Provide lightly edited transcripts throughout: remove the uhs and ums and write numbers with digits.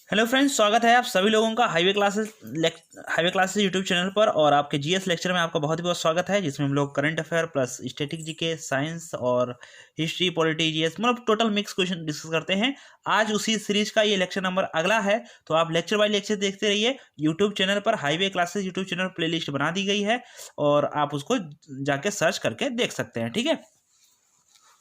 Hello friends, स्वागत है आप सभी लोगों का हाईवे क्लासेस यूट्यूब चैनल पर। और आपके जीएस लेक्चर में आपका बहुत ही बहुत स्वागत है, जिसमें हम लोग current affair plus static GK, science और हिस्ट्री, पॉलिटी, जीएस मतलब टोटल मिक्स क्वेश्चन डिस्कस करते हैं। आज उसी सीरीज का ये लेक्चर नंबर अगला है, तो आप लेक्चर बाय लेक्चर देखते रहिए। यूट्यूब चैनल पर highway classes YouTube channel playlist बना दी गई है और आप उसको जाके सर्च करके देख सकते हैं। ठीक है,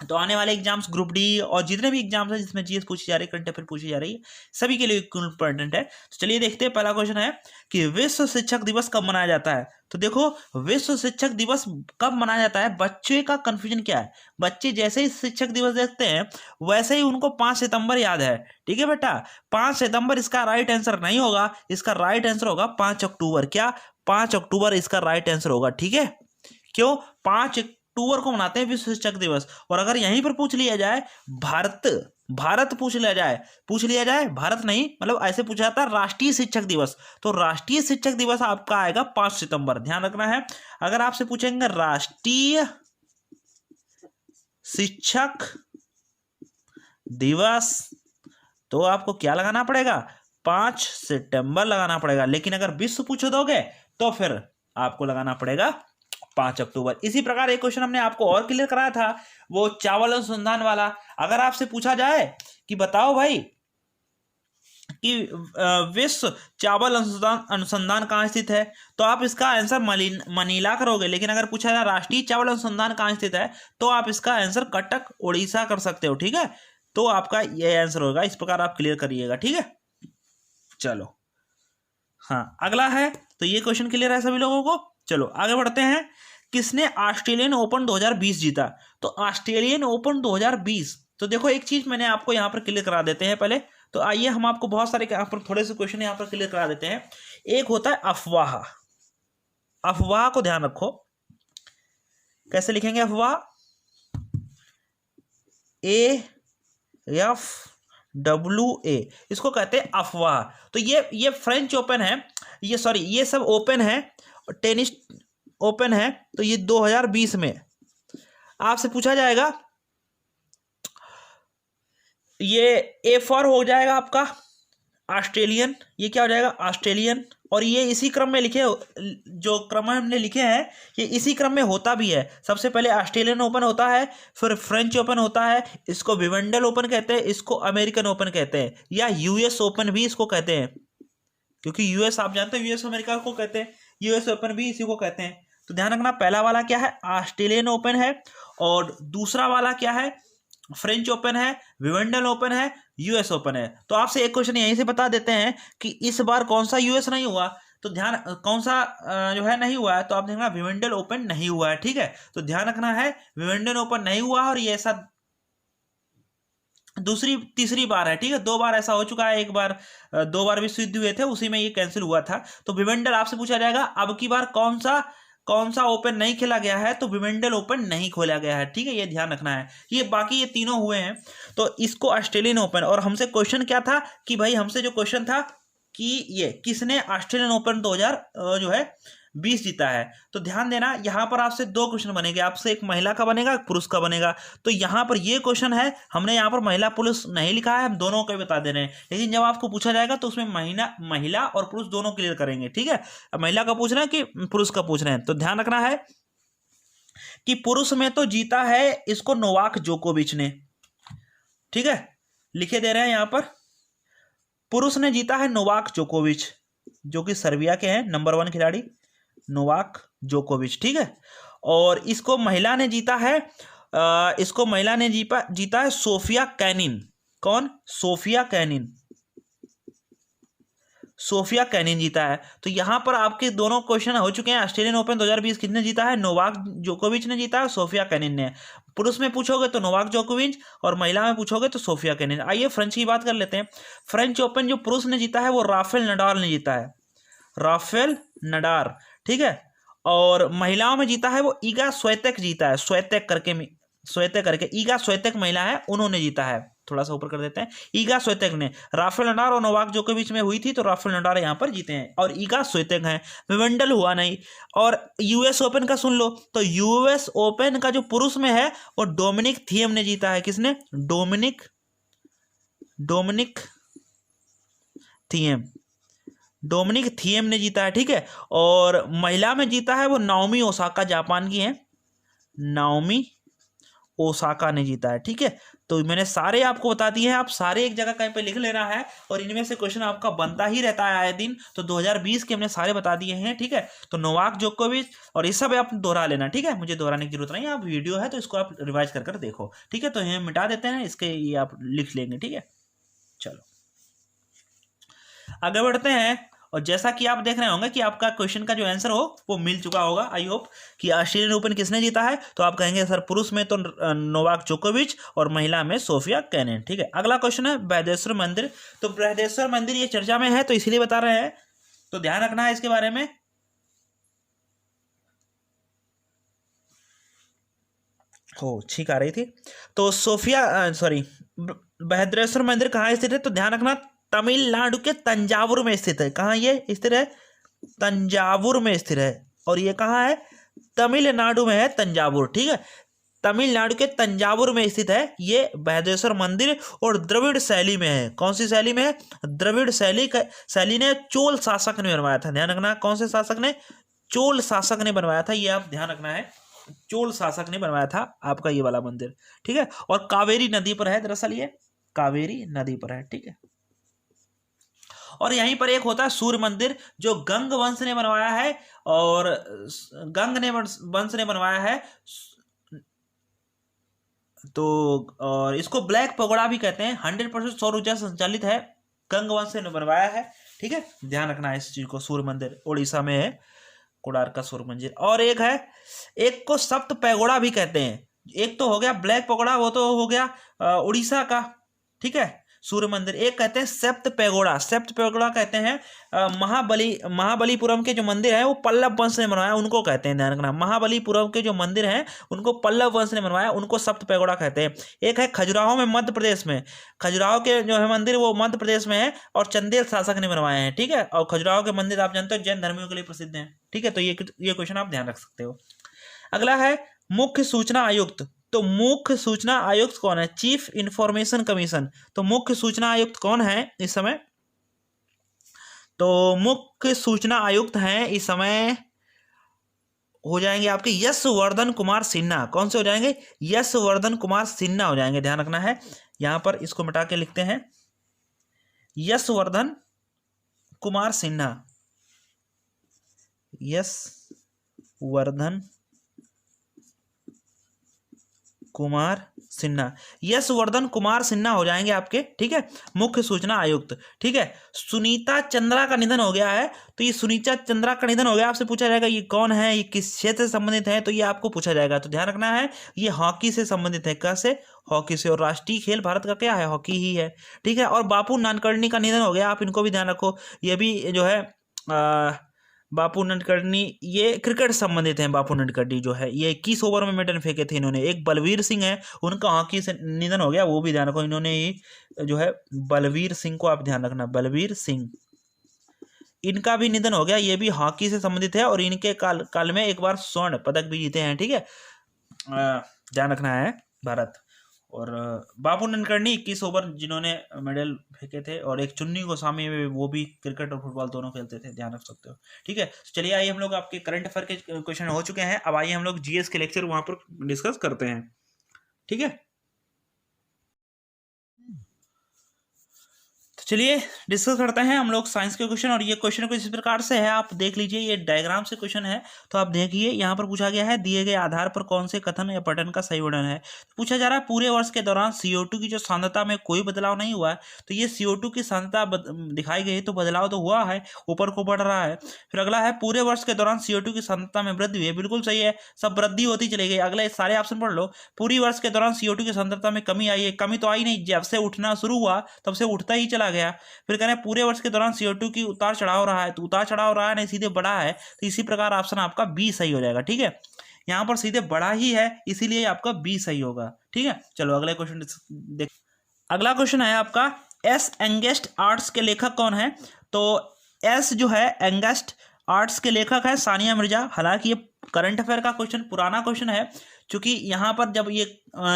तो आने वाले एग्जाम्स ग्रुप डी और जितने भी एग्जाम्स हैं जिसमें जीएस पूछी जा रही है, करंट अफेयर पूछी जा रही है, सभी के लिए इंपॉर्टेंट है। तो चलिए देखते हैं। पहला क्वेश्चन है कि विश्व शिक्षक दिवस कब मनाया जाता है। तो देखो, विश्व शिक्षक दिवस कब मनाया जाता है, बच्चे का कंफ्यूजन क्या है। बच्चे जैसे ही शिक्षक दिवस देखते हैं वैसे ही उनको 5 सितंबर याद है। ठीक है बेटा, 5 सितंबर इसका राइट आंसर नहीं होगा, इसका राइट आंसर होगा 5 अक्टूबर। क्या 5 अक्टूबर इसका राइट आंसर होगा। ठीक है, क्यों 5 अक्टूबर को मनाते हैं विश्व शिक्षक दिवस। और अगर यहीं पर पूछ लिया जाए भारत भारत पूछ लिया जाए भारत नहीं, मतलब ऐसे पूछा जाता है राष्ट्रीय शिक्षक दिवस, तो राष्ट्रीय शिक्षक दिवस आपका आएगा 5 सितंबर। ध्यान रखना है, अगर आपसे पूछेंगे राष्ट्रीय शिक्षक दिवस तो आपको क्या लगाना पड़ेगा, 5 सितंबर लगाना पड़ेगा। लेकिन अगर विश्व पूछ दोगे तो फिर आपको लगाना पड़ेगा 5 अक्टूबर। इसी प्रकार एक क्वेश्चन हमने आपको और क्लियर कराया था, वो चावल अनुसंधान वाला। अगर आपसे पूछा जाए कि बताओ भाई कि विश्व चावल अनुसंधान कहाँ स्थित है, तो आप इसका आंसर मनीला करोगे। लेकिन अगर पूछा जाए राष्ट्रीय चावल अनुसंधान कहाँ स्थित है, तो आप इसका आंसर कटक उड़ीसा कर सकते हो। ठीक है, तो आपका ये आंसर होगा। इस प्रकार आप क्लियर करिएगा। ठीक है, चलो हाँ अगला है। तो ये क्वेश्चन क्लियर है सभी लोगों को। चलो आगे बढ़ते हैं। किसने ऑस्ट्रेलियन ओपन 2020 जीता। तो ऑस्ट्रेलियन ओपन 2020, तो देखो एक चीज मैंने आपको यहाँ पर क्लियर करा देते हैं पहले। तो आइए हम आपको बहुत सारे यहाँ पर थोड़े से क्वेश्चन यहाँ पर क्लियर करा देते हैं। एक होता है अफवाह। अफवाह को ध्यान रखो, कैसे लिखेंगे अफवाह, AFWA, इसको कहते हैं अफवाह। तो ये फ्रेंच ओपन है, ये सब ओपन है, टेनिस ओपन है। तो ये 2020 में आपसे पूछा जाएगा, ये A फॉर हो जाएगा आपका ऑस्ट्रेलियन, ये क्या हो जाएगा ऑस्ट्रेलियन। और ये इसी क्रम में लिखे, जो क्रम हमने लिखे हैं ये इसी क्रम में होता भी है। सबसे पहले ऑस्ट्रेलियन ओपन होता है, फिर फ्रेंच ओपन होता है, इसको विवेंडल ओपन कहते हैं, इसको अमेरिकन ओपन कहते हैं, या यूएस ओपन भी इसको कहते हैं, क्योंकि यूएस आप जानते हैं यूएस अमेरिका को कहते हैं, यूएस ओपन भी इसी को कहते हैं। तो ध्यान रखना, पहला वाला क्या है ऑस्ट्रेलियन ओपन है, और दूसरा वाला क्या है फ्रेंच ओपन है, विवेंडल ओपन है, यूएस ओपन है। तो आपसे एक क्वेश्चन यहीं से बता देते हैं कि इस बार कौन सा यूएस नहीं हुआ, तो ध्यान कौन सा जो है नहीं हुआ है, तो आप देखना विवेंडल ओपन नहीं हुआ है। ठीक है, तो ध्यान रखना है विवेंडल ओपन नहीं हुआ, और ये ऐसा तीसरी बार है। ठीक है, 2 बार ऐसा हो चुका है, एक बार 2 बार विश्व युद्ध हुए थे उसी में ये कैंसिल हुआ था। तो विवेंडल आपसे पूछा जाएगा अब की बार कौन सा ओपन नहीं खेला गया है, तो विवेंडल ओपन नहीं खोला गया है। ठीक है, ये ध्यान रखना है। ये बाकी ये तीनों हुए हैं, तो इसको ऑस्ट्रेलियन ओपन। और हमसे क्वेश्चन क्या था कि भाई हमसे जो क्वेश्चन था कि ये किसने ऑस्ट्रेलियन ओपन 2020 जीता है। तो ध्यान देना, यहाँ पर आपसे 2 क्वेश्चन बनेंगे, आपसे एक महिला का बनेगा, एक पुरुष का बनेगा। तो यहाँ पर ये क्वेश्चन है, हमने यहाँ पर महिला पुरुष नहीं लिखा है, हम दोनों को बता दे रहे हैं। लेकिन जब आपको पूछा जाएगा तो उसमें महिला और पुरुष दोनों क्लियर करेंगे। ठीक है, अब महिला का पूछ रहे हैं कि पुरुष का पूछ रहे हैं, तो ध्यान रखना है कि पुरुष में तो जीता है इसको नोवाक जोकोविच ने। ठीक है, लिखे दे रहे हैं यहाँ पर, पुरुष ने जीता है नोवाक जोकोविच, जो कि सर्बिया के हैं नंबर 1 खिलाड़ी नोवाक जोकोविच। ठीक है, और इसको महिला ने जीता है, जीता है सोफिया कैनिन। कौन, सोफिया कैनिन जीता है। तो यहां पर आपके दोनों क्वेश्चन हो चुके हैं। ऑस्ट्रेलियन ओपन 2020 किसने जीता है, नोवाक जोकोविच ने जीता है, सोफिया कैनिन ने। पुरुष में पूछोगे तो नोवाक जोकोविच, और महिला में पूछोगे तो सोफिया कैनिन। आइए फ्रेंच की बात कर लेते हैं। फ्रेंच ओपन जो पुरुष ने जीता है वो राफेल नडाल ने जीता है, राफेल नडाल। ठीक है, और महिलाओं में जीता है वो ईगा स्वेतेक जीता है, स्वेतेक करके ईगा स्वेतेक महिला है, उन्होंने जीता है। थोड़ा सा ऊपर कर देते हैं, ईगा स्वेतेक ने। राफेल नडाल और नोवाक जोकोविच में हुई थी, तो राफेल नडाल यहाँ पर जीते हैं, और ईगा स्वेतेक है। विवेंडल हुआ नहीं। और यूएस ओपन का सुन लो, तो यूएस ओपन का जो पुरुष में है वो डोमिनिक थिएम ने जीता है। किसने, डोमिनिक थिएम, डोमिनिक थिएम ने जीता है, ठीक है। और महिला में जीता है वो नाओमी ओसाका, जापान की हैं, नाओमी ओसाका ने जीता है, ठीक है। तो मैंने सारे आपको बता दिए हैं, आप सारे एक जगह कहीं पे लिख लेना है, और इनमें से क्वेश्चन आपका बनता ही रहता है आए दिन। तो 2020 के हमने सारे बता दिए हैं, ठीक है। तो नोवाक जोकोविच और ये सब आप दोहरा लेना, ठीक है, मुझे दोहराने की जरूरत नहीं है, आप वीडियो है तो इसको आप रिवाइज कर कर देखो, ठीक है। तो ये मिटा देते हैं इसके, ये आप लिख लेंगे, ठीक है। चलो आगे बढ़ते हैं। और जैसा कि आप देख रहे होंगे कि आपका क्वेश्चन का जो आंसर हो वो मिल चुका होगा, आई होप, कि ऑस्ट्रेलियन ओपन किसने जीता है। तो आप कहेंगे सर पुरुष में तो नोवाक जोकोविच और महिला में सोफिया केनिन, ठीक है। अगला क्वेश्चन है बृहदेश्वर मंदिर। तो बृहदेश्वर मंदिर ये चर्चा में है तो इसीलिए बता रहे हैं, तो ध्यान रखना है इसके बारे में। हो छींक आ रही थी। तो बृहदेश्वर मंदिर कहाँ स्थित है, तो ध्यान रखना तमिलनाडु के तंजावुर में स्थित है। कहाँ ये स्थित है, तंजावुर में स्थित है। और ये कहाँ है, तमिलनाडु में है, तंजावुर, ठीक है। तमिलनाडु के तंजावुर में स्थित है ये बृहदेश्वर मंदिर, और द्रविड़ शैली में है। कौन सी शैली में है, द्रविड़ शैली ने चोल शासक ने बनवाया था। ध्यान रखना कौन से शासक ने, चोल शासक ने बनवाया था, ये आप ध्यान रखना है, चोल शासक ने बनवाया था आपका ये वाला मंदिर, ठीक है। और कावेरी नदी पर है, दरअसल ये कावेरी नदी पर है, ठीक है। और यहीं पर एक होता है सूर्य मंदिर जो गंग वंश ने बनवाया है, और गंग ने वंश ने बनवाया है। तो और इसको ब्लैक पगोड़ा भी कहते हैं, 100% सौर ऊर्जा संचालित है, गंग वंश ने बनवाया है, ठीक है। ध्यान रखना है इस चीज को, सूर्य मंदिर उड़ीसा में है, कोडार का सूर्य मंदिर। और एक है, एक को सप्त पैगोड़ा भी कहते हैं। एक तो हो गया ब्लैक पगोड़ा, वो तो हो गया उड़ीसा का, ठीक है, सूर्य मंदिर। एक कहते हैं सप्त पैगोड़ा, सप्त पैगोड़ा कहते हैं महाबलीपुरम के जो मंदिर है वो पल्लव वंश ने बनवाया, उनको कहते हैं। ध्यान रखना महाबलीपुरम के जो मंदिर हैं उनको पल्लव वंश ने बनवाया, उनको सप्त पैगोड़ा कहते हैं। एक है खजुराहो में, मध्य प्रदेश में, खजुराहो के जो है मंदिर वो मध्य प्रदेश में है, और चंदेल शासक ने बनवाए हैं, ठीक है। और खजुराहो के मंदिर आप जानते हो जैन धर्मियों के लिए प्रसिद्ध हैं, ठीक है। तो ये क्वेश्चन आप ध्यान रख सकते हो। अगला है मुख्य सूचना आयुक्त। तो मुख्य सूचना आयुक्त कौन है, चीफ इंफॉर्मेशन कमीशन। तो मुख्य सूचना आयुक्त कौन है इस समय, तो मुख्य सूचना आयुक्त हैं इस समय हो जाएंगे आपके यशवर्धन कुमार सिन्हा। कौन से हो जाएंगे, यशवर्धन कुमार सिन्हा हो जाएंगे। ध्यान रखना है, यहां पर इसको मिटा के लिखते हैं, यशवर्धन कुमार सिन्हा, यशवर्धन कुमार सिन्हा, यशवर्धन कुमार सिन्हा हो जाएंगे आपके, ठीक है, मुख्य सूचना आयुक्त, ठीक है। सुनीता चंद्रा का निधन हो गया है, तो ये सुनीता चंद्रा का निधन हो गया, आपसे पूछा जाएगा ये कौन है, ये किस क्षेत्र से संबंधित है, तो ये आपको पूछा जाएगा। तो ध्यान रखना है ये हॉकी से संबंधित है, कैसे, हॉकी से, और राष्ट्रीय खेल भारत का क्या है, हॉकी ही है, ठीक है। और बापू नानकर्णी का निधन हो गया, आप इनको भी ध्यान रखो, ये भी जो है बापू नानकर्णी ये क्रिकेट संबंधित हैं। बापू नानकर्णी जो है ये 21 ओवर में मेडन फेंके थे इन्होंने। एक बलवीर सिंह है, उनका हॉकी से निधन हो गया, वो भी ध्यान रखो, इन्होंने ही जो है बलवीर सिंह को आप ध्यान रखना, बलवीर सिंह, इनका भी निधन हो गया, ये भी हॉकी से संबंधित है, और इनके काल में एक बार स्वर्ण पदक भी जीते हैं, ठीक है, ध्यान रखना है भारत। और बाबू नानकर्णी 21 ओवर जिन्होंने मेडल फेंके थे, और एक चुन्नी गोस्वामी में वो भी क्रिकेट और फुटबॉल दोनों खेलते थे, ध्यान रख सकते हो, ठीक है। चलिए आइए हम लोग आपके करंट अफेयर के क्वेश्चन हो चुके हैं, अब आइए हम लोग जीएस के लेक्चर वहां पर डिस्कस करते हैं, ठीक है। चलिए डिस्कस करते हैं हम लोग साइंस के क्वेश्चन। और ये क्वेश्चन कुछ इस प्रकार से है, आप देख लीजिए, ये डायग्राम से क्वेश्चन है, तो आप देखिए यहाँ पर पूछा गया है दिए गए आधार पर कौन से कथन या पठन का सही वर्णन है। पूछा जा रहा है पूरे वर्ष के दौरान CO2 की जो सांद्रता में कोई बदलाव नहीं हुआ है, तो ये CO2 की सांद्रता दिखाई गई, तो बदलाव तो हुआ है, ऊपर को बढ़ रहा है। फिर अगला है पूरे वर्ष के दौरान CO2 की सांद्रता में वृद्धि हुई है, बिल्कुल सही है, सब वृद्धि होती चली गई। अगले सारे ऑप्शन पढ़ लो, पूरी वर्ष के दौरान CO2 की सांद्रता में कमी आई है, कमी तो आई नहीं, जब से उठना शुरू हुआ तब से उठता ही चला गया। फिर कह रहे हैं पूरे वर्ष के दौरान CO2 की उतार चढ़ाव रहा है, तो उतार चढ़ाव रहा है नहीं सीधे बढ़ा है, तो इसी प्रकार ऑप्शन आपका बी सही हो जाएगा, ठीक है। यहाँ पर सीधे बढ़ा ही है, इसीलिए आपका बी सही होगा, ठीक है। चलो अगला क्वेश्चन देख, अगला क्वेश्चन है आपका एस एंगेस्ट आर्ट्स के लेखक कौन है। तो एस जो है एंगेस्ट आर्ट्स के लेखक है सानिया मिर्जा। हालांकि ये करंट अफेयर का क्वेश्चन पुराना क्वेश्चन है, क्योंकि यहाँ पर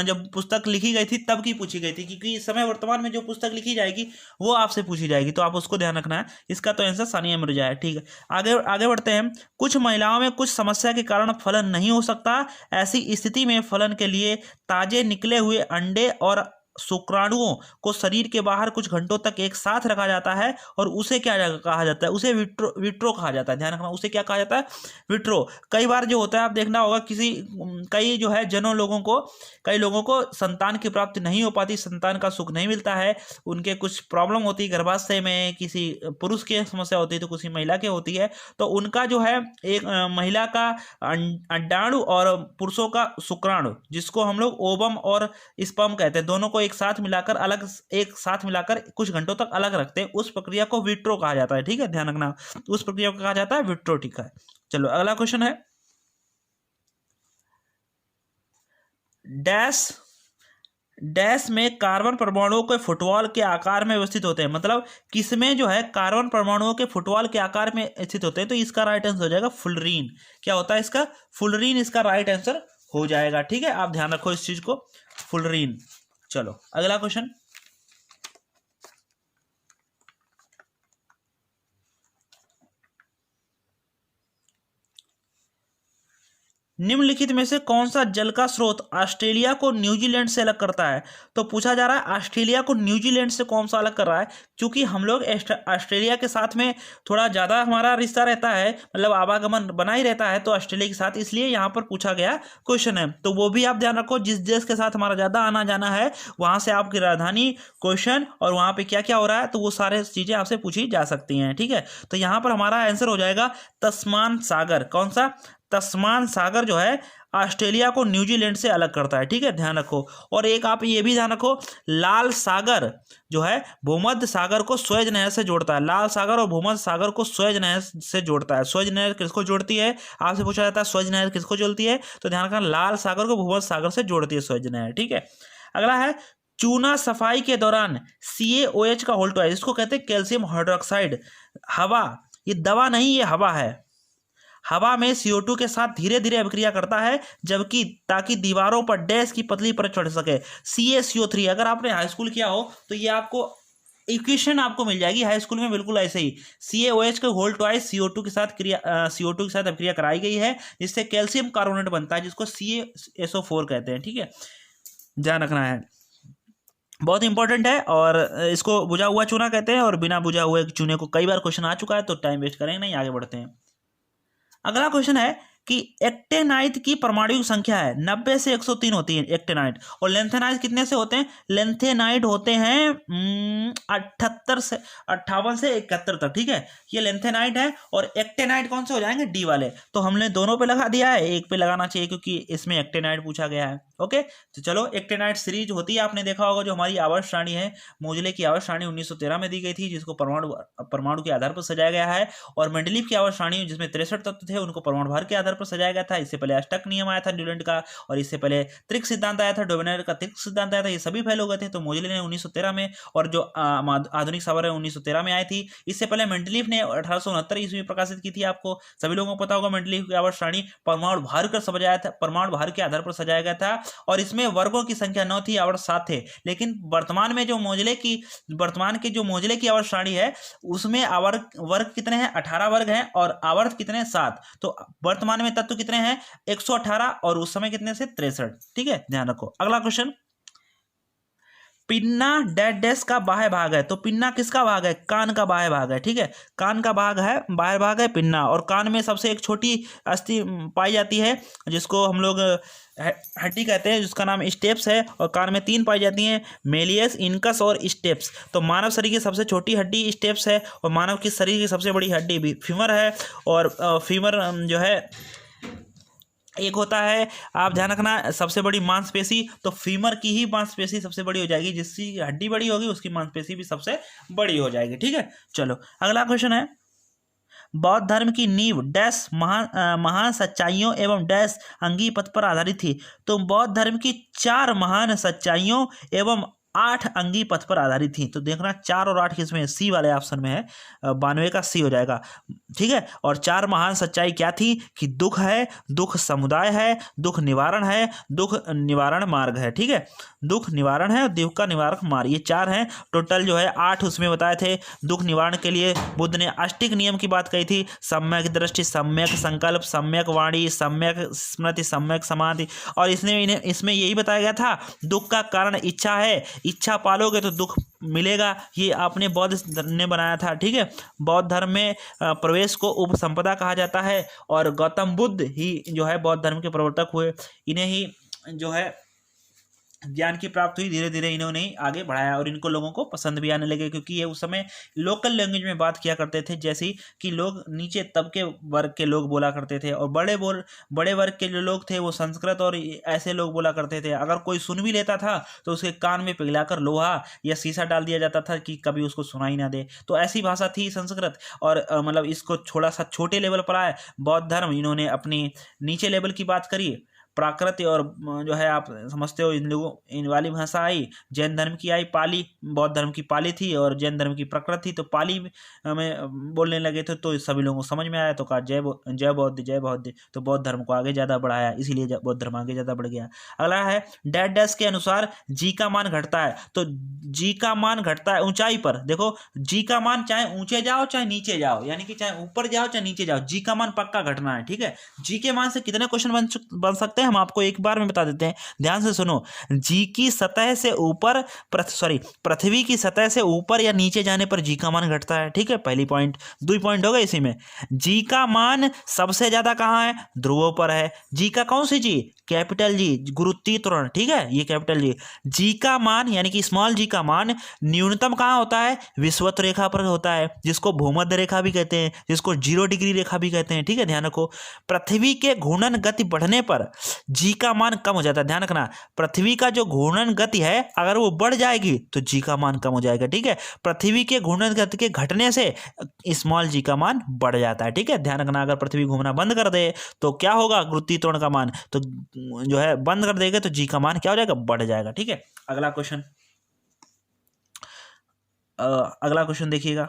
जब पुस्तक लिखी गई थी तब की पूछी गई थी, क्योंकि इस समय वर्तमान में जो पुस्तक लिखी जाएगी वो आपसे पूछी जाएगी, तो आप उसको ध्यान रखना है। इसका तो आंसर सानिया मिर्जा है। ठीक है, आगे आगे बढ़ते हैं। कुछ महिलाओं में कुछ समस्या के कारण फलन नहीं हो सकता। ऐसी स्थिति में फलन के लिए ताजे निकले हुए अंडे और शुक्राणुओं को शरीर के बाहर कुछ घंटों तक एक साथ रखा जाता है और उसे क्या कहा जाता है? उसे विट्रो कहा जाता है। ध्यान रखना, उसे क्या कहा जाता है? विट्रो। कई बार जो होता है, आप देखना होगा कई जो है कई लोगों को संतान की प्राप्ति नहीं हो पाती, संतान का सुख नहीं मिलता है, उनके कुछ प्रॉब्लम होती है गर्भाशय में, किसी पुरुष की समस्या होती है तो किसी महिला की होती है। तो उनका जो है एक महिला का अंडाणु और पुरुषों का शुक्राणु, जिसको हम लोग ओवम और स्पर्म कहते हैं, दोनों को एक साथ मिलाकर कुछ घंटों तक अलग रखते हैं, उस प्रक्रिया को विट्रो कहा जाता है। ठीक है, ध्यान रखना, उस प्रक्रिया को कहा जाता है विट्रो। ठीक है, चलो अगला क्वेश्चन है, डैश में कार्बन परमाणुओं के फुटबॉल के आकार में व्यवस्थित होते हैं। मतलब किसमें जो है कार्बन परमाणुओं के फुटबॉल के आकार में स्थित होते हैं? तो इसका राइट आंसर हो जाएगा फुलरीन। क्या होता है इसका? फुलरीन इसका राइट आंसर हो जाएगा। ठीक है, आप ध्यान रखो इस चीज को, फुलरीन। चलो अगला क्वेश्चन, निम्नलिखित में से कौन सा जल का स्रोत ऑस्ट्रेलिया को न्यूजीलैंड से अलग करता है? तो पूछा जा रहा है ऑस्ट्रेलिया को न्यूजीलैंड से कौन सा अलग कर रहा है। क्योंकि हम लोग ऑस्ट्रेलिया के साथ में थोड़ा ज़्यादा हमारा रिश्ता रहता है, मतलब आवागमन बना ही रहता है तो ऑस्ट्रेलिया के साथ, इसलिए यहाँ पर पूछा गया क्वेश्चन है। तो वो भी आप ध्यान रखो, जिस देश के साथ हमारा ज़्यादा आना जाना है वहाँ से आपकी राजधानी, क्वेश्चन और वहाँ पर क्या क्या हो रहा है, तो वो सारे चीज़ें आपसे पूछी जा सकती हैं। ठीक है, तो यहाँ पर हमारा आंसर हो जाएगा तस्मान सागर। कौन सा? तस्मान सागर जो है ऑस्ट्रेलिया को न्यूजीलैंड से अलग करता है। ठीक है, ध्यान रखो। और एक आप ये भी ध्यान रखो, लाल सागर जो है भूमध्य सागर को स्वेज नहर से जोड़ता है। लाल सागर और भूमध्य सागर को स्वेज नहर से जोड़ता है। स्वेज नहर किसको जोड़ती है? आपसे पूछा जाता है स्वेज नहर किसको जोड़ती है, तो ध्यान रखना लाल सागर को भूमध्य सागर से जोड़ती है स्वेज नहर। ठीक है, अगला है चूना सफाई के दौरान CaOH का होल्ड है, इसको कहते हैं कैल्शियम हाइड्रोक्साइड। हवा, ये दवा नहीं, ये हवा है। हवा में CO2 के साथ धीरे धीरे अभिक्रिया करता है, जबकि ताकि दीवारों पर डैश की पतली परत चढ़ सके। CaCO3, अगर आपने हाई स्कूल किया हो तो ये आपको इक्वेशन आपको मिल जाएगी हाई स्कूल में, बिल्कुल ऐसे ही। CaOH के होल ट्वाइस CO2 के साथ अभिक्रिया कराई गई है, जिससे कैल्शियम कार्बोनेट बनता है, जिसको CaSO4 कहते हैं। ठीक है, ध्यान रखना है, बहुत इंपॉर्टेंट है। और इसको बुझा हुआ चूना कहते हैं, और बिना बुझा हुए चूने को कई बार क्वेश्चन आ चुका है, तो टाइम वेस्ट करेंगे नहीं, आगे बढ़ते हैं। अगला क्वेश्चन है कि एक्टेनाइट की परमाणु संख्या है 90 से 103 होती है एक्टेनाइट, और लेंथेनाइट कितने से होते हैं? लेंथेनाइट होते हैं 58 से 71 तक। ठीक है, ये लेंथेनाइट है, और एक्टेनाइट कौन से हो जाएंगे? डी वाले। तो हमने दोनों पे लगा दिया है, एक पे लगाना चाहिए क्योंकि इसमें एक्टेनाइट पूछा गया है। ओके, तो चलो एक्टेनाइट सीरीज होती है, आपने देखा होगा जो हमारी आवर्त सारणी है, मोजले की आवर्त सारणी 1913 में दी गई थी, जिसको परमाणु के आधार पर सजाया गया है। और मेंडलीव की आवर्त सारणी जिसमें 63 तत्व थे, उनको परमाणु भार के आधार पर सजाया गया था। इससे पहले अष्टक नियम आया था न्यूलैंड का, और इससे पहले त्रिक सिद्धांत आया था, डोबेनेर का त्रिक सिद्धांत आया था। ये सभी फेल हो गए थे, तो मोजले ने 1913 में, और जो आधुनिक सावर है 1913 में आई थी। इससे पहले मेंडलीव ने 1869 ईस्वी में प्रकाशित की थी। आपको सभी लोगों को पता होगा मेंडलीव की आवर्त सारणी परमाणु भार कर सजाया था, परमाणु भार के आधार पर सजाया गया था, और इसमें वर्गों की संख्या 9 थी, आवर्त 7 थे। लेकिन वर्तमान में जो मोजले की आवर्त सारणी है, उसमें वर्ग कितने हैं? 18 वर्ग हैं, और आवर्त कितने? 7। तो वर्तमान में तत्व कितने हैं? 118, और उस समय कितने से? 63। ठीक है, ध्यान रखो। अगला क्वेश्चन, पिन्ना डैश का बाह्य भाग है। तो पिन्ना किसका भाग है? कान का बाह्य भाग है। ठीक है, कान का भाग है, बाह्य भाग है पिन्ना। और कान में सबसे एक छोटी अस्थि पाई जाती है, जिसको हम लोग हड्डी कहते हैं, जिसका नाम स्टेप्स है। और कान में 3 पाई जाती हैं, मेलियस, इनकस और स्टेप्स। तो मानव शरीर की सबसे छोटी हड्डी स्टेप्स है, और मानव की शरीर की सबसे बड़ी हड्डी भी फीमर है। और फीमर जो है एक होता है, आप ध्यान रखना, सबसे बड़ी मांसपेशी, तो फीमर की ही मांसपेशी सबसे बड़ी हो जाएगी, जिसकी हड्डी बड़ी होगी उसकी मांसपेशी भी सबसे बड़ी हो जाएगी। ठीक है, चलो अगला क्वेश्चन है, बौद्ध धर्म की नींव डैश महान सच्चाइयों एवं डैश अंगी पथ पर आधारित थी। तो बौद्ध धर्म की 4 महान सच्चाइयों एवं 8 अंगी पथ पर आधारित थी। तो देखना 4 और 8 किसमें, सी वाले ऑप्शन में है, 92 का सी हो जाएगा। ठीक है। और 4 महान सच्चाई क्या थी कि दुख है, दुख समुदाय है, दुख निवारण है, दुख निवारण मार्ग है। ठीक है, दुख निवारण है और दुख का निवारक मार्ग, ये 4 हैं। टोटल जो है 8 उसमें बताए थे। दुख निवारण के लिए बुद्ध ने अष्टिक नियम की बात कही थी, सम्यक दृष्टि, सम्यक संकल्प, सम्यक वाणी, सम्यक स्मृति, सम्यक समाधि। और इसमें यही बताया गया था दुख का कारण इच्छा है, इच्छा पालोगे तो दुख मिलेगा। ये आपने बौद्ध धर्म ने बनाया था। ठीक है, बौद्ध धर्म में प्रवेश को उपसंपदा कहा जाता है और गौतम बुद्ध ही जो है बौद्ध धर्म के प्रवर्तक हुए। इन्हें ही जो है ज्ञान की प्राप्ति हुई, धीरे धीरे इन्होंने आगे बढ़ाया और इनको लोगों को पसंद भी आने लगे, क्योंकि ये उस समय लोकल लैंग्वेज में बात किया करते थे, जैसे कि लोग नीचे तबके वर्ग के लोग बोला करते थे और बड़े वर्ग के जो लोग थे वो संस्कृत और ऐसे लोग बोला करते थे। अगर कोई सुन भी लेता था तो उसके कान में पिघलाकर लोहा या शीशा डाल दिया जाता था कि कभी उसको सुनाई ना दे। तो ऐसी भाषा थी संस्कृत। और मतलब इसको थोड़ा सा छोटे लेवल पर आए बौद्ध धर्म, इन्होंने अपनी नीचे लेवल की बात करी, प्राकृत और जो है आप समझते हो इन वाली भाषा आई। जैन धर्म की आई पाली, बौद्ध धर्म की पाली थी और जैन धर्म की प्रकृत थी। तो पाली में बोलने लगे थे तो सभी लोगों को समझ में आया, तो कहा जय बौद्ध जय बौद्ध। तो बौद्ध धर्म को आगे ज़्यादा बढ़ाया, इसीलिए बौद्ध धर्म आगे ज़्यादा बढ़ गया। अगला है डैश डैश के अनुसार जी का मान घटता है। तो जी का मान घटता है ऊंचाई पर। देखो जी का मान चाहे ऊंचे जाओ चाहे नीचे जाओ, यानी कि चाहे ऊपर जाओ चाहे नीचे जाओ, जी का मान पक्का घटना है। ठीक है, जी के मान से कितने क्वेश्चन बन सकते हैं हम आपको एक बार में बता देते हैं, ध्यान से सुनो। जी की सतह से ऊपर पृथ्वी की सतह से ऊपर या नीचे जाने पर जी का मान घटता है। ठीक है, पहली पॉइंट। 2 पॉइंट हो गए इसी में। जी का मान सबसे ज्यादा कहाँ है, ध्रुवों पर है। जी का कौन सी जी, कैपिटल जी, गुरुत्वाकर्षण। ठीक है, ये कैपिटल जी। जी का मान यानी कि स्मॉल जी का मान न्यूनतम कहाँ होता है, विषुवत रेखा पर होता है, जिसको भूमध्य रेखा भी कहते हैं, जिसको 0 डिग्री रेखा भी कहते हैं। ठीक है, ध्यान रखो। पृथ्वी के घूर्णन गति बढ़ने पर जी का मान कम हो जाता है। ध्यान रखना, पृथ्वी का जो घूर्णन गति है अगर वो बढ़ जाएगी तो जी का मान कम हो जाएगा। ठीक है, पृथ्वी के घूर्णन गति के घटने से स्मॉल जी का मान बढ़ जाता है। ठीक है, ध्यान रखना, अगर पृथ्वी घूमना बंद कर दे तो क्या होगा, गुरुत्वाकर्षण का मान तो जो है बंद कर देगा तो जी का मान क्या हो जाएगा, बढ़ जाएगा। ठीक है, अगला क्वेश्चन देखिएगा।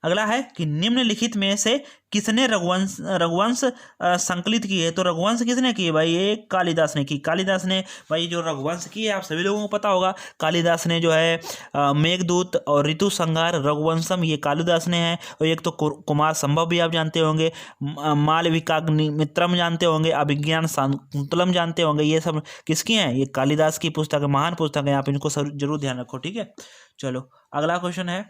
अगला है कि निम्नलिखित में से किसने रघुवंश संकलित की है। तो रघुवंश किसने की है भाई, ये कालिदास ने की। कालिदास ने भाई जो रघुवंश की है आप सभी लोगों को पता होगा। कालिदास ने जो है मेघदूत और ऋतु संहार रघुवंशम ये कालिदास ने है। और एक तो कुमार संभव भी आप जानते होंगे, मालविकाग्निमित्रम जानते होंगे, अभिज्ञान शाकुंतलम जानते होंगे। ये सब किसकी हैं, ये कालिदास की पुस्तक है, महान पुस्तक है। आप इनको जरूर ध्यान रखो। ठीक है, चलो अगला क्वेश्चन है।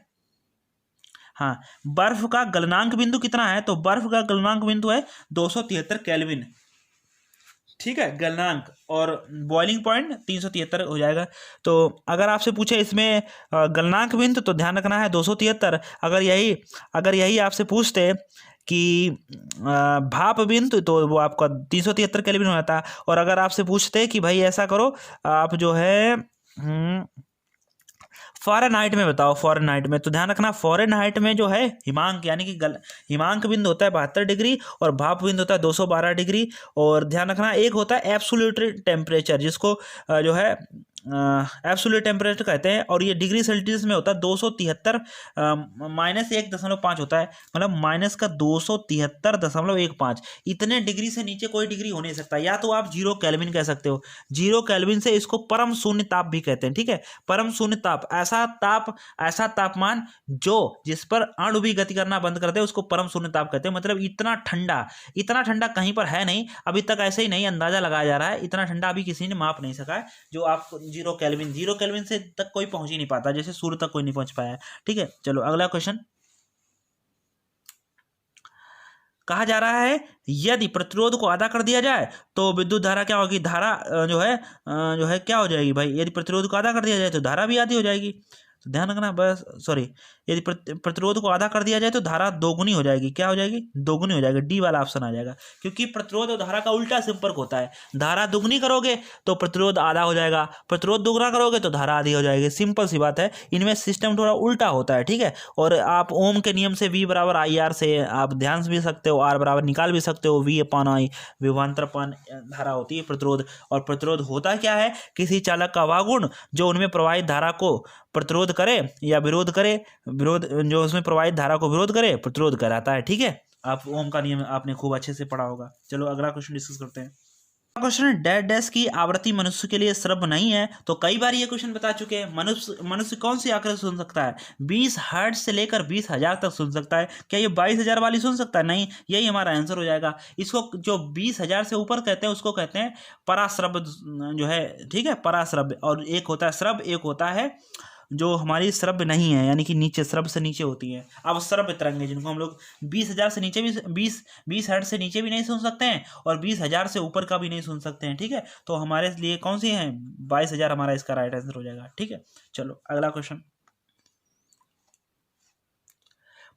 हाँ, बर्फ का गलनांक बिंदु कितना है। तो बर्फ का गलनांक बिंदु है 273 केल्विन। ठीक है, गलनांक, और बॉइलिंग पॉइंट 373 हो जाएगा। तो अगर आपसे पूछे इसमें गलनांक बिंदु तो ध्यान रखना है 273। अगर यही आपसे पूछते कि भाप बिंदु तो वो आपका 373 केल्विन हो जाता। और अगर आपसे पूछते कि भाई ऐसा करो आप जो है फ़ारेनहाइट में बताओ, फ़ारेनहाइट में, तो ध्यान रखना फ़ारेनहाइट में जो है हिमांक यानी कि हिमांक बिंदु होता है 72 डिग्री और भाप बिंदु होता है 212 डिग्री। और ध्यान रखना एक होता है एब्सोल्यूट टेम्परेचर, जिसको जो है एब्सोल्यूट टेम्परेचर कहते हैं, और ये डिग्री सेल्सियस में होता है 273 माइनस 1.5 होता है, मतलब माइनस का 273.15। इतने डिग्री से नीचे कोई डिग्री हो नहीं सकता। या तो आप 0 केल्विन कह सकते हो, 0 केल्विन से इसको परम शून्य ताप भी कहते हैं। ठीक है, परम शून्य ताप, ऐसा तापमान जिस पर अणु भी गति करना बंद कर दे उसको परम शून्य ताप कहते हैं। मतलब इतना ठंडा कहीं पर है नहीं, अभी तक ऐसे ही नहीं अंदाजा लगाया जा रहा है। इतना ठंडा अभी किसी ने माप नहीं सका है जो आप 0 केल्विन से तक कोई पहुंच ही नहीं पाता, जैसे सूर्य तक कोई नहीं पहुंच पाया। ठीक है, चलो अगला क्वेश्चन। कहा जा रहा है यदि प्रतिरोध को आधा कर दिया जाए तो विद्युत धारा क्या होगी, धारा जो है क्या हो जाएगी भाई, यदि प्रतिरोध को आधा कर दिया जाए तो धारा भी आधी हो जाएगी। तो ध्यान रखना, बस सॉरी, यदि प्रतिरोध को आधा कर दिया जाए तो धारा दोगुनी हो जाएगी। क्या हो जाएगी? दोगुनी हो जाएगी। डी वाला ऑप्शन आ जाएगा, क्योंकि प्रतिरोध और धारा का उल्टा संपर्क होता है। धारा दुगनी करोगे तो प्रतिरोध आधा हो जाएगा, प्रतिरोध दुगना करोगे तो धारा आधी हो जाएगी। सिंपल सी बात है, इनमें सिस्टम थोड़ा उल्टा होता है, ठीक है। और आप ओम के नियम से V बराबर IR से आप ध्यान भी सकते हो, R बराबर निकाल भी सकते हो। V/I विभवांतरपन धारा होती है प्रतिरोध। और प्रतिरोध होता क्या है? किसी चालक का वह गुण जो उनमें प्रवाहित धारा को प्रतिरोध करे या विरोध करे, जो उसमें प्रवाहित धारा को विरोध करे, प्रतिरोध कराता है, ठीक है। आप ओम का नियम आपने खूब अच्छे से पढ़ा होगा। चलो अगला क्वेश्चन डिस्कस करते हैं। क्वेश्चन डैश डैश की आवृत्ति मनुष्य के लिए श्रव्य नहीं है। तो कई बार ये क्वेश्चन बता चुके हैं। मनुष्य कौन सी आकृति सुन सकता है? 20 हर्ट्ज से लेकर 20,000 तक सुन सकता है। क्या ये 22,000 वाली सुन सकता है? नहीं, यही हमारा आंसर हो जाएगा। इसको जो 20,000 से ऊपर कहते हैं उसको कहते हैं पराश्रव्य जो है, ठीक है, पराश्रव्य। और एक होता है श्रव्य, एक होता है जो हमारी श्रव्य नहीं है, यानी कि नीचे, श्रव्य से नीचे होती है। अब श्रव्य तरंगे जिनको हम लोग 20,000 से नीचे भी 20 हर्ट्ज से नीचे भी नहीं सुन सकते हैं और 20,000 से ऊपर का भी नहीं सुन सकते हैं, ठीक है। तो हमारे लिए कौन सी है? 22,000 हमारा इसका राइट आंसर हो जाएगा, ठीक है। चलो अगला क्वेश्चन।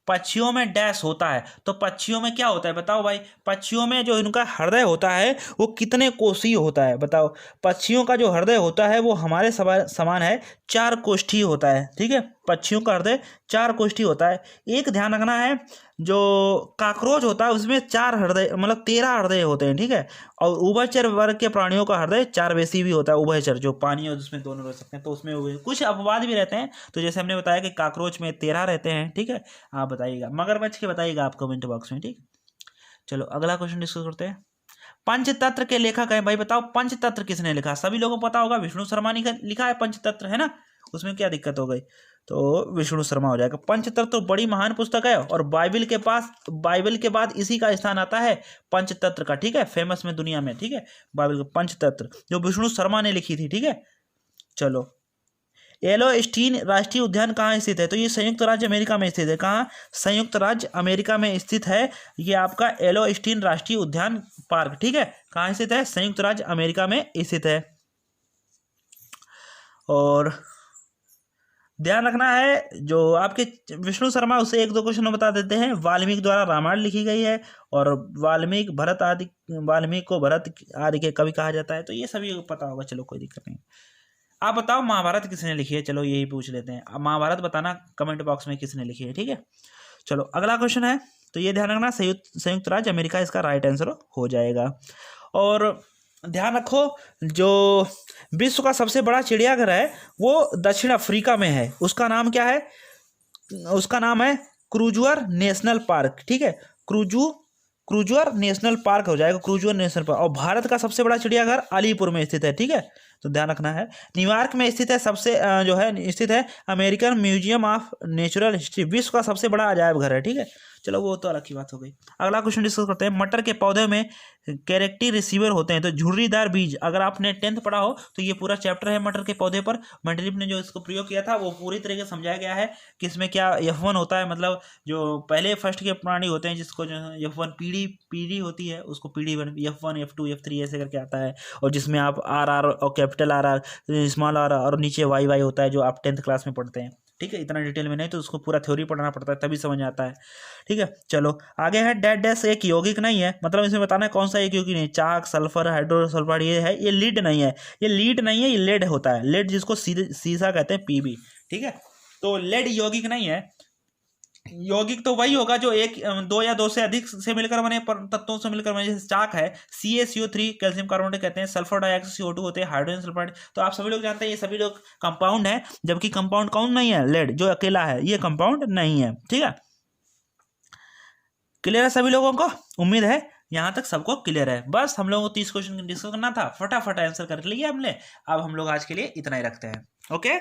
पक्षियों में डैश होता है। तो पक्षियों में क्या होता है बताओ भाई? पक्षियों में जो इनका हृदय होता है वो कितने कोशीय होता है बताओ? पक्षियों का जो हृदय होता है वो हमारे समान है, 4 कोष्ठीय होता है, ठीक है। पक्षियों का हृदय 4 कोष्ठीय होता है। एक ध्यान रखना है, जो काकरोच होता है उसमें 4 हृदय, मतलब 13 हृदय होते हैं, ठीक है। और उभयचर वर्ग के प्राणियों का हृदय 4 वैसी भी होता है। उभयचर जो पानी और जिसमें दोनों रह सकते हैं, तो उसमें कुछ अपवाद भी रहते हैं। तो जैसे हमने बताया कि काकरोच में 13 रहते हैं, ठीक है। आप बताइएगा, मगरमच्छ के बताइएगा आप कमेंट बॉक्स में, ठीक। चलो अगला क्वेश्चन डिस्कस करते हैं। पंचतत्व के लेखक है भाई, बताओ पंचतत्व किसने लिखा? सभी लोगों को पता होगा, विष्णु शर्मा ने लिखा है पंचतत्व, है ना। उसमें क्या दिक्कत हो गई? तो विष्णु शर्मा हो जाएगा। पंचतत्व तो बड़ी महान पुस्तक है और बाइबल के बाद इसी का स्थान आता है पंचतत्व का, ठीक है। फेमस में दुनिया में, ठीक है, बाइबल का पंचतत्व जो विष्णु शर्मा ने लिखी थी, ठीक है। चलो, येलोस्टीन राष्ट्रीय उद्यान कहाँ स्थित है? तो ये संयुक्त राज्य अमेरिका में स्थित है। कहाँ? संयुक्त राज्य अमेरिका में स्थित है ये आपका येलोस्टीन राष्ट्रीय उद्यान पार्क, ठीक है। कहाँ स्थित है? संयुक्त राज्य अमेरिका में स्थित है। और ध्यान रखना है, जो आपके विष्णु शर्मा उसे 1-2 क्वेश्चन बता देते हैं। वाल्मीकि द्वारा रामायण लिखी गई है और वाल्मीकि को भरत आदि के कवि कहा जाता है। तो ये सभी पता होगा, चलो कोई दिक्कत नहीं। आप बताओ महाभारत किसने लिखी है? चलो यही पूछ लेते हैं। महाभारत बताना कमेंट बॉक्स में किसने लिखी है, ठीक है। चलो अगला क्वेश्चन है, तो ये ध्यान रखना, संयुक्त राज्य अमेरिका इसका राइट आंसर हो जाएगा। और ध्यान रखो, जो विश्व का सबसे बड़ा चिड़ियाघर है वो दक्षिण अफ्रीका में है। उसका नाम क्या है? उसका नाम है क्रूजर नेशनल पार्क, ठीक है। क्रूजर नेशनल पार्क हो जाएगा, क्रूजर नेशनल पार्क। और भारत का सबसे बड़ा चिड़ियाघर अलीपुर में स्थित है, ठीक है। तो ध्यान रखना है। न्यूयॉर्क में स्थित है स्थित है American museum of natural history, विश्व का सबसे बड़ा अजायब घर है, ठीक है। चलो वो तो अलग की बात हो गई। अगला क्वेश्चन डिस्कस करते हैं। मटर के पौधे में कैरेक्टी रिसीवर होते हैं। तो झुर्रीदार बीज, अगर आपने 10th पढ़ा हो तो ये पूरा चैप्टर है मटर के पौधे पर। मेंडलीफ ने जो इसको प्रयोग किया था वो पूरी तरीके से समझाया गया है कि इसमें क्या F1 होता है, मतलब जो पहले फर्स्ट के प्राणी होते हैं जिसको जो F1 पीढ़ी होती है उसको पीढ़ी F1 F2 F3 ऐसे करके आता है। और जिसमें आप RR और कैपिटल RR, स्मॉल RR और नीचे YY होता है, जो आप 10th क्लास में पढ़ते हैं, ठीक है। इतना डिटेल में नहीं, तो उसको पूरा थ्योरी पढ़ना पड़ता है तभी समझ आता है, ठीक है। चलो आगे है डैश डैश एक यौगिक नहीं है, मतलब इसमें बताना है कौन सा एक यौगिक नहीं। चाक, सल्फर, हाइड्रोसल्फाइड ये है, ये लीड नहीं है, ये लेड होता है। लेड जिसको सीसा कहते हैं, PB, ठीक है। तो लेड यौगिक नहीं है। यौगिक तो वही होगा जो 2 या 2 से अधिक से मिलकर बने, तत्वों से मिलकर बने। जैसे चाक है CaCO3 कैल्शियम कार्बोनेट कहते हैं, सल्फर डाइऑक्साइड CO2 होते हैं, हाइड्रोजन सल्फाइड। तो आप सभी लोग जानते हैं ये सभी लोग कंपाउंड है, जबकि कंपाउंड कौन नहीं है? लेड, जो अकेला है ये कंपाउंड नहीं है, ठीक है। क्लियर है सभी लोगों को? उम्मीद है यहाँ तक सबको क्लियर है। बस हम लोगों को 30 क्वेश्चन डिस्कस करना था, फटाफट आंसर कर लिए हमने। अब हम लोग आज के लिए इतना ही रखते हैं, ओके।